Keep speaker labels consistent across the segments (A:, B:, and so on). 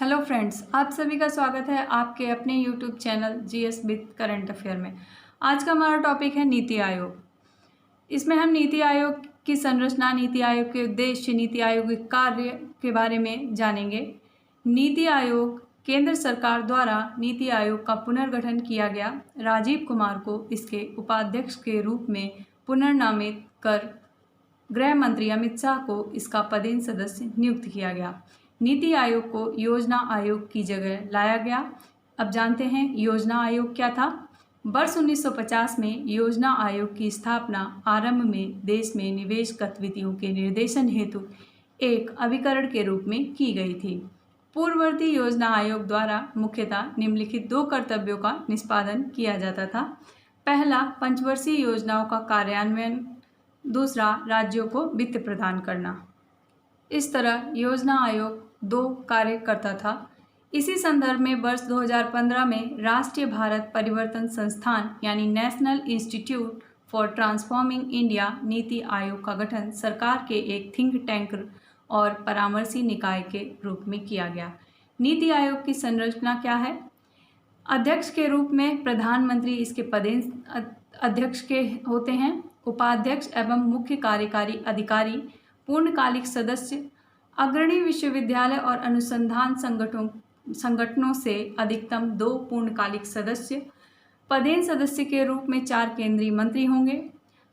A: Hello friends, आप सभी का स्वागत है आपके अपने YouTube channel GS with current affair में। आज का हमारा टॉपिक है नीति आयोग। इसमें हम नीति आयोग की संरचना, नीति आयोग के उद्देश्य, नीति आयोग के कार्य के बारे में जानेंगे। नीति आयोग केंद्र सरकार द्वारा नीति आयोग का पुनर्गठन किया गया। राजीव कुमार को इसके उपाध्यक्ष के रूप में पुनर्नामित कर गृह मंत्री अमित शाह को इसका पदेन सदस्य नियुक्त किया गया। नीति आयोग को योजना आयोग की जगह लाया गया। अब जानते हैं योजना आयोग क्या था। वर्ष 1950 में योजना आयोग की स्थापना आरंभ में देश में निवेश गतिविधियों के निर्देशन हेतु एक अभिकरण के रूप में की गई थी। पूर्ववर्ती योजना आयोग द्वारा मुख्यतः निम्नलिखित दो कर्तव्यों का निष्पादन किया जाता था। पहला, पंचवर्षीय योजनाओं का कार्यान्वयन। दूसरा, राज्यों को वित्त प्रदान करना। इस तरह योजना आयोग दो कार्य करता था। इसी संदर्भ में वर्ष 2015 में राष्ट्रीय भारत परिवर्तन संस्थान यानी national institute for transforming India NITI Aayog का गठन सरकार के एक थिंक टैंक और परामर्शी निकाय के रूप में किया गया। नीति आयोग की संरचना क्या है? अध्यक्ष के रूप में प्रधानमंत्री इसके पदेन अध्यक्ष के होते हैं। उपाध्यक्ष एवं मुख्य कार्यकारी अधिकारी, पूर्णकालिक सदस्य, अग्रणी विश्वविद्यालय और अनुसंधान संगठनों से अधिकतम 2 पूर्णकालिक सदस्य। पदेन सदस्य के रूप में 4 केंद्रीय मंत्री होंगे।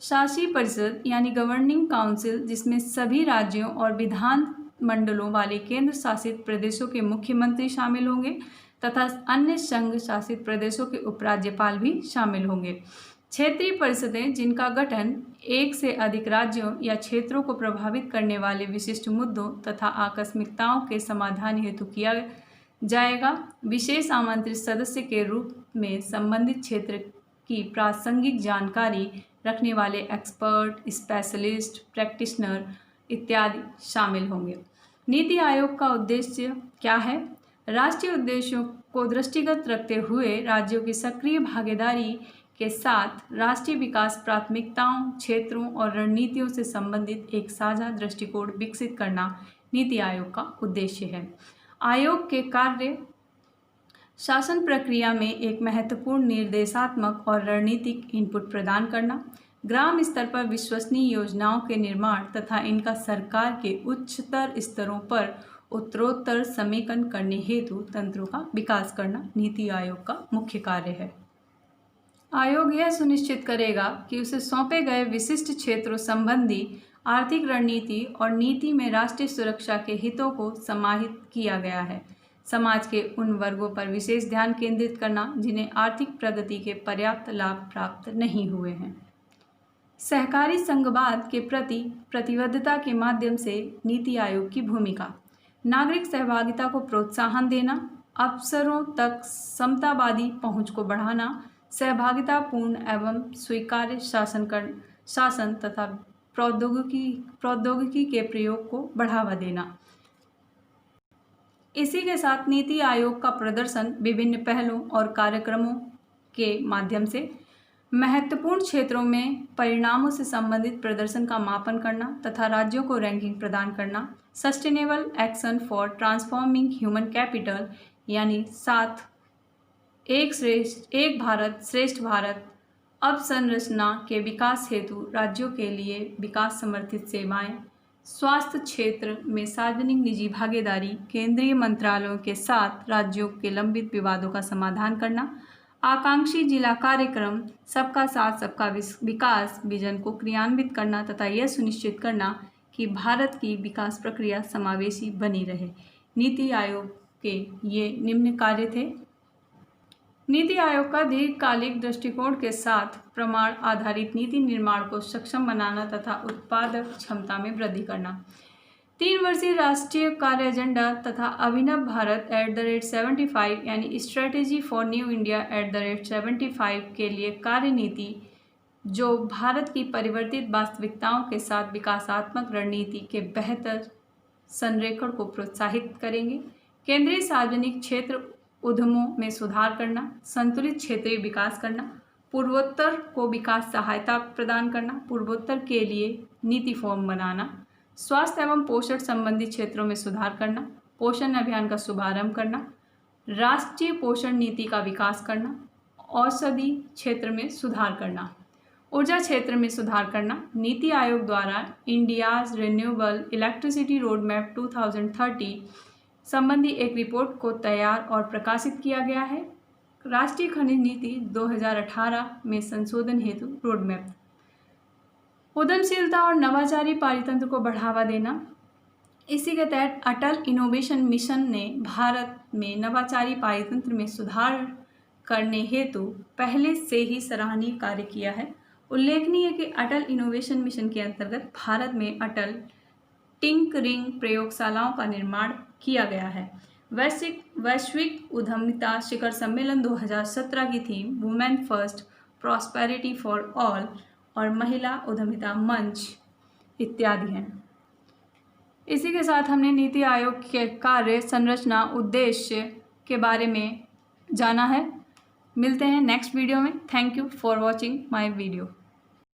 A: शासी परिषद यानी गवर्निंग काउंसिल, जिसमें सभी राज्यों और विधान मंडलों वाले केंद्र शासित प्रदेशों के मुख्यमंत्री शामिल होंगे तथा अन्य संघ शासित प्रदेशों के उपराज्यपाल भी शामिल होंगे। क्षेत्रीय परिषदें, जिनका गठन एक से अधिक राज्यों या क्षेत्रों को प्रभावित करने वाले विशिष्ट मुद्दों तथा आकस्मिकताओं के समाधान हेतु किया जाएगा। विशेष आमंत्रित सदस्य के रूप में संबंधित क्षेत्र की प्रासंगिक जानकारी रखने वाले एक्सपर्ट, स्पेशलिस्ट, प्रैक्टिशनर इत्यादि शामिल होंगे। नीति आयोग का उद्देश्य क्या है? राष्ट्रीय उद्देश्यों को दृष्टिगत रखते हुए राज्यों की सक्रिय भागीदारी के साथ राष्ट्रीय विकास प्राथमिकताओं, क्षेत्रों और रणनीतियों से संबंधित एक साझा दृष्टिकोण विकसित करना नीति आयोग का उद्देश्य है। आयोग के कार्य शासन प्रक्रिया में एक महत्वपूर्ण निर्देशात्मक और रणनीतिक इनपुट प्रदान करना, ग्राम स्तर पर विश्वसनीय योजनाओं के निर्माण तथा इनका सरकार के उच्चतर स्तरों पर उत्तरोत्तर समेकन करने हेतु तंत्रों का विकास करना नीति आयोग का मुख्य कार्य है। आयोग यह सुनिश्चित करेगा कि उसे सौंपे गए विशिष्ट क्षेत्रों संबंधी आर्थिक रणनीति और नीति में राष्ट्रीय सुरक्षा के हितों को समाहित किया गया है। समाज के उन वर्गों पर विशेष ध्यान केंद्रित करना जिन्हें आर्थिक प्रगति के पर्याप्त लाभ प्राप्त नहीं हुए हैं। सहकारी संघवाद के प्रति प्रतिबद्धता के माध्यम से नीति आयोग की भूमिका, नागरिक सहभागिता को प्रोत्साहन देना, अवसरों तक समतावादी पहुंच को बढ़ाना, सहभागितापूर्ण एवं स्वीकार्य शासन तथा प्रौद्योगिकी के प्रयोग को बढ़ावा देना। इसी के साथ नीति आयोग का प्रदर्शन विभिन्न पहलों और कार्यक्रमों के माध्यम से महत्वपूर्ण क्षेत्रों में परिणामों से संबंधित प्रदर्शन का मापन करना तथा राज्यों को रैंकिंग प्रदान करना, sustainable action for transforming human capital यानी 7 एक भारत श्रेष्ठ भारत अवसंरचना के विकास हेतु राज्यों के लिए विकास समर्थित सेवाएं, स्वास्थ्य क्षेत्र में सार्वजनिक निजी भागीदारी, केंद्रीय मंत्रालयों के साथ राज्यों के लंबित विवादों का समाधान करना, आकांक्षी जिला कार्यक्रम, सबका साथ सबका विकास विजन को क्रियान्वित करना तथा यह सुनिश्चित करना कि भारत की विकास प्रक्रिया समावेशी बनी रहे। नीति आयोग के ये निम्न कार्य थे। नीति आयोग का दीर्घकालिक दृष्टिकोण के साथ प्रमाण आधारित नीति निर्माण को सक्षम बनाना तथा उत्पादक क्षमता में वृद्धि करना, 3 वर्षीय राष्ट्रीय कार्य एजेंडा तथा अभिनव भारत @75 यानी स्ट्रेटेजी फॉर न्यू इंडिया @75 के लिए कार्य नीति, जो भारत की परिवर्तित वास्तविकताओं के साथ विकासात्मक रणनीति के बेहतर संरेखण को प्रोत्साहित करेंगे। केंद्रीय सार्वजनिक क्षेत्र उद्यमों में सुधार करना, संतुलित क्षेत्रीय विकास करना, पूर्वोत्तर को विकास सहायता प्रदान करना, पूर्वोत्तर के लिए नीति फॉर्म बनाना, स्वास्थ्य एवं पोषण संबंधी क्षेत्रों में सुधार करना, पोषण अभियान का शुभारंभ करना, राष्ट्रीय पोषण नीति का विकास करना, औषधि क्षेत्र में सुधार करना, ऊर्जा क्षेत्र में सुधार करना। नीति आयोग द्वारा India's renewable electricity road map 2030 संबंधी एक रिपोर्ट को तैयार और प्रकाशित किया गया है। राष्ट्रीय खनिज नीति 2018 में संशोधन हेतु रोड मैप। उद्यमशीलता और नवाचारी पारितंत्र को बढ़ावा देना। इसी के तहत अटल इनोवेशन मिशन ने भारत में नवाचारी पारितंत्र में सुधार करने हेतु पहले से ही सराहनीय कार्य किया है। उल्लेखनीय है कि अटल इनोवेशन मिशन के अंतर्गत भारत में अटल टिंकरिंग प्रयोगशालाओं का निर्माण किया गया है। वैश्विक उद्यमिता शिखर सम्मेलन 2017 की theme women first, prosperity for all और महिला उद्यमिता मंच इत्यादि हैं। इसी के साथ हमने नीति आयोग के कार्य, संरचना, उद्देश्य के बारे में जाना है। मिलते हैं नेक्स्ट वीडियो में। Thank you for watching my video.